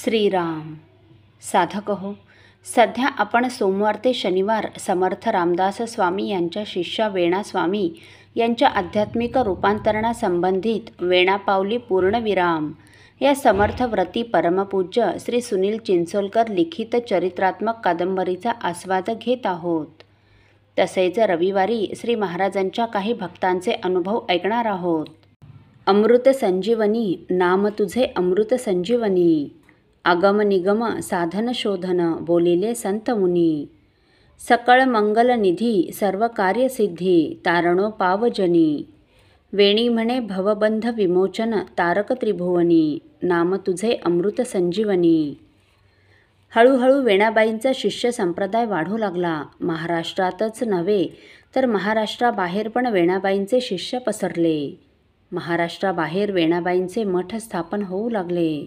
श्रीराम. साधक हो, सध्या आपण सोमवार ते शनिवार समर्थ रामदास स्वामी यांच्या शिष्या वेणा स्वामी यांच्या आध्यात्मिक रूपांतरणासंबंधित वेणा पावली पूर्णविराम या समर्थ व्रती परमपूज्य श्री सुनील चिंचोलकर लिखित चरित्रात्मक कादंबरीचा आस्वाद घेत आहोत. तसेच रविवारी श्री महाराजांच्या काही भक्तांचे अनुभव ऐकणार आहोत. अमृत संजीवनी, नाम तुझे अमृत संजीवनी, आगम निगम साधन शोधन, बोलिले संत मुनी. सकळ मंगल निधी, सर्व कार्यसिद्धी, तारणो पावजनी. वेणी म्हणे भवबंध विमोचन, तारक त्रिभुवनी, नाम तुझे अमृत संजीवनी. हळूहळू वेणाबाईंचा शिष्य संप्रदाय वाढू लागला. महाराष्ट्रातच नव्हे तर महाराष्ट्राबाहेर पण वेणाबाईंचे शिष्य पसरले. महाराष्ट्राबाहेर वेणाबाईंचे मठ स्थापन होऊ लागले.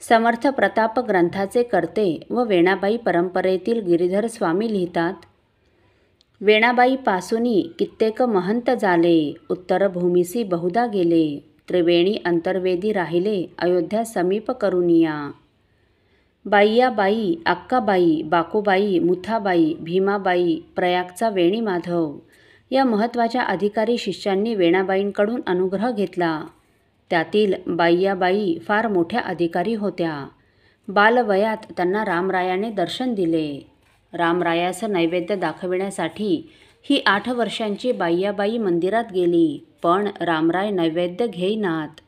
समर्थ प्रताप ग्रंथाचे कर्ते व वेणाबाई परंपरेतील गिरीधर स्वामी लिहितात, वेणाबाईपासूनी कित्येक महंत झाले, उत्तर भूमिसी बहुधा गेले, त्रिवेणी अंतर्वेदी राहिले, अयोध्या समीप करुनिया. बाईयाबाई, अक्काबाई, बाकोबाई, मुथाबाई, भीमाबाई, प्रयागचा वेणी माधव या महत्त्वाच्या अधिकारी शिष्यांनी वेणाबाईंकडून अनुग्रह घेतला. त्यातील बाईयाबाई फार मोठ्या अधिकारी होत्या. बालवयात त्यांना रामरायाने दर्शन दिले. रामरायास नैवेद्य दाखविण्यासाठी ही 8 वर्षांची बाईयाबाई मंदिरात गेली, पण रामराय नैवेद्य घेईनात.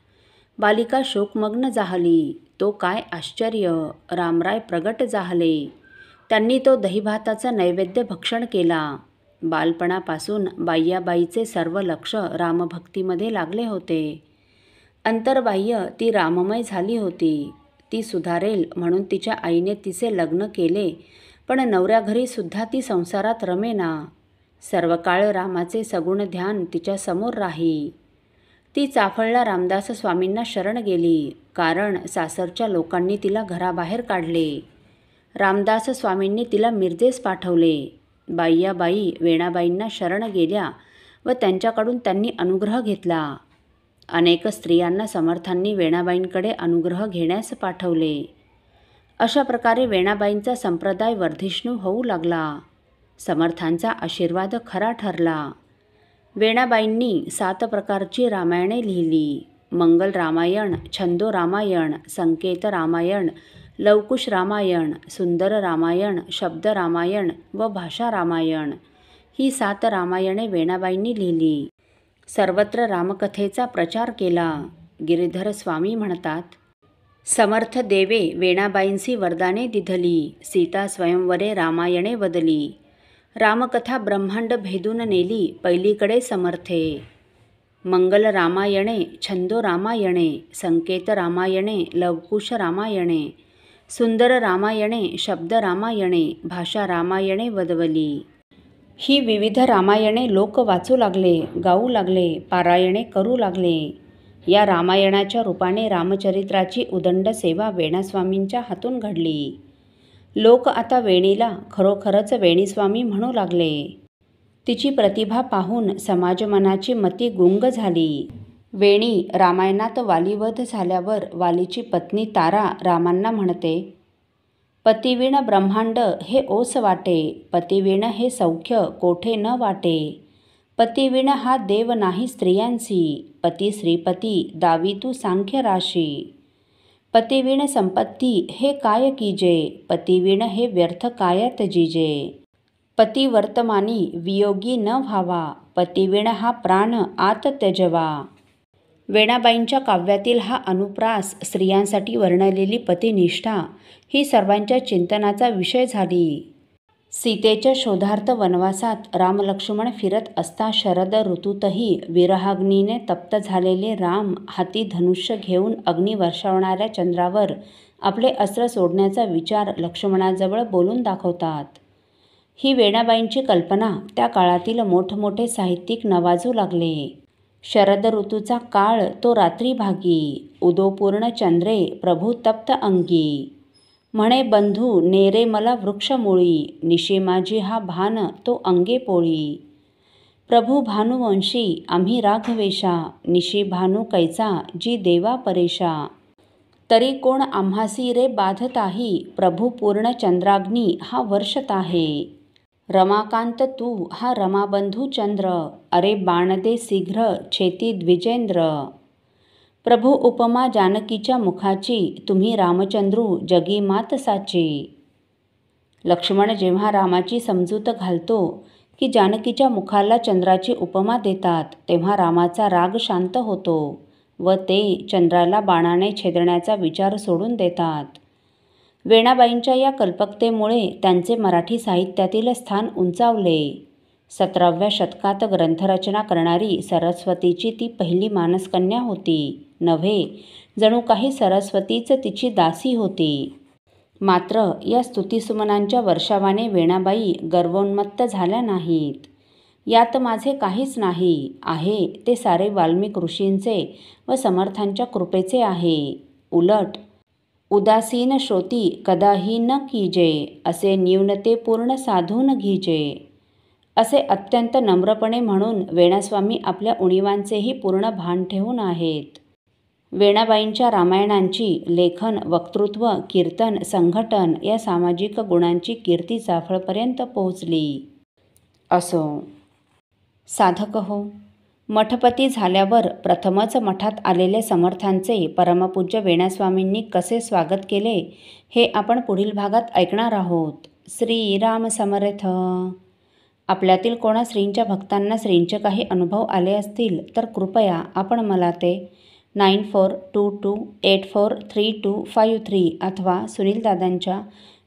बालिका शोकमग्न झाली. तो काय आश्चर्य, रामराय प्रगट झाले. त्यांनी तो दहीभाताचा नैवेद्य भक्षण केला. बालपणापासून बाईयाबाईचे सर्व लक्ष रामभक्तीमध्ये लागले होते. अंतर्बाह्य ती राममय झाली होती. ती सुधारेल म्हणून तिच्या आईने तिचे लग्न केले, पण नवऱ्या घरी सुद्धा ती संसारात रमेना. सर्व काळ रामाचे सगुण ध्यान तिच्या समोर राही. ती चाफळला रामदास स्वामींना शरण गेली, कारण सासरच्या लोकांनी तिला घराबाहेर काढले. रामदास स्वामींनी तिला मिरजेस पाठवले. बाईयाबाई वेणाबाईंना शरण गेल्या व त्यांच्याकडून त्यांनी अनुग्रह घेतला. अनेक स्त्रियांना समर्थांनी वेणाबाईंकडे अनुग्रह घेण्यास पाठवले. अशा प्रकारे वेणाबाईंचा संप्रदाय वर्धिष्णू होऊ लागला. समर्थांचा आशीर्वाद खरा ठरला. वेणाबाईंनी 7 प्रकारची रामायणे लिहिली. मंगल रामायण, छंदो रामायण, संकेत रामायण, लवकुश रामायण, सुंदर रामायण, शब्द रामायण व भाषा रामायण ही 7 रामायणे वेणाबाईंनी लिहिली. सर्वत्र रामकथेचा प्रचार केला. गिरीधर स्वामी म्हणतात, समर्थ देवे वेणाबाईंसी वरदाने दिधली, सीता स्वयंवरे रामायणे वदली, रामकथा ब्रह्मांड भेदून नेली, पहिलीकडे समर्थे. मंगल रामायणे, छंदो रामायणे, संकेत रामायणे, लवकुश रामायणे, सुंदर रामायणे, शब्द रामायणे, भाषा रामायणे वदवली. ही विविध रामायणे लोक वाचू लागले, गाऊ लागले, पारायणे करू लागले. या रामायणाच्या रूपाने रामचरित्राची उदंड सेवा वेणास्वामींच्या हातून घडली. लोक आता वेणीला खरोखरच वेणीस्वामी म्हणू लागले. तिची प्रतिभा पाहून समाजमनाची मती गुंग झाली. वेणी रामायणात वालीवध झाल्यावर वालीची पत्नी तारा रामांना म्हणते, पतिविण ब्रह्मांड हे ओस वाटे, पतिविण हे सौख्य कोठे न वाटे, पतिविण हा देव नाही स्त्रियांसी, पती श्रीपती दावी तू सांख्य राशी, पतिविण संपत्ती हे काय कीजे, पतिविण हे व्यर्थ काय तजिजे, पती वर्तमानी वियोगी न व्हावा, पतिविण हा प्राण आत त्यजवा. वेणाबाईंच्या काव्यातील हा अनुप्रास, स्त्रियांसाठी वर्णलेली पतिनिष्ठा ही सर्वांच्या चिंतनाचा विषय झाली. सीतेच्या शोधार्थ वनवासात रामलक्ष्मण फिरत असता शरद ऋतूतही विरहाग्नीने तप्त झालेले राम हाती धनुष्य घेऊन अग्नी वर्षावणाऱ्या चंद्रावर आपले अस्त्र सोडण्याचा विचार लक्ष्मणाजवळ बोलून दाखवतात. ही वेणाबाईंची कल्पना त्या काळातील मोठमोठे साहित्यिक नवाजू लागले. शरद ऋतूचा काळ तो रात्री भागी, उदोपूर्ण चंद्रे प्रभू तप्त अंगी, म्हणे बंधू नेरे मला वृक्षमुळी, निशी माझी हा भान तो अंगे पोळी, प्रभू भानुवंशी आम्ही राघवेशा, निशी भानू कैचा जी देवा परेशा. तरी कोण आम्हासी रे बाधताही, प्रभू पूर्ण चंद्राग्नी हा वर्षत आहे. रमाकांत तू हा रमाबंधू चंद्र, अरे बाण दे शीघ्र छेती द्विजेंद्र. प्रभू उपमा जानकीच्या मुखाची, तुम्ही रामचंद्रू जगी मात साची. लक्ष्मण जेव्हा रामाची समजूत घालतो की जानकीच्या मुखाला चंद्राची उपमा देतात, तेव्हा रामाचा राग शांत होतो व ते चंद्राला बाणाने छेदण्याचा विचार सोडून देतात. वेणाबाईंच्या या कल्पकतेमुळे त्यांचे मराठी साहित्यातील स्थान उंचावले. 17व्या शतकात ग्रंथरचना करणारी सरस्वतीची ती पहिली मानसकन्या होती नव्हे, जणू काही सरस्वतीच तिची दासी होती. मात्र या स्तुतिसुमनांच्या वर्षावाने वेणाबाई गर्वोन्मत्त झाल्या नाहीत. यात माझे काहीच नाही, आहे ते सारे वाल्मिक ऋषींचे व समर्थांच्या कृपेचे आहे. उलट उदासीन श्रोती कदाही न कीजे, असे न्यूनते पूर्ण साधून घीजे, असे अत्यंत नम्रपणे म्हणून वेणास्वामी आपल्या उणिवांचेही पूर्ण भान ठेवून आहेत. वेणाबाईंच्या रामायणांची लेखन, वक्तृत्व, कीर्तन, संघटन या सामाजिक गुणांची कीर्ती चाफळपर्यंत पोहोचली. असो. साधक हो, मठपती झाल्यावर प्रथमच मठात आलेल्या समर्थांचे परमपूज्य वेणास्वामींनी कसे स्वागत केले हे आपण पुढील भागात ऐकणार आहोत. श्रीराम समर्थ. आपल्यातील कोणा श्रींच्या भक्तांना श्रींचे काही अनुभव आले असतील तर कृपया आपण मला ते 9422843253 अथवा सुनीलदादांच्या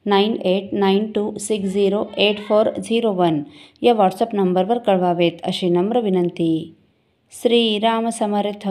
9892608401 या व्हॉट्सअप नंबरवर कळवावेत अशी नम्र विनंती. श्रीराम समर्थ.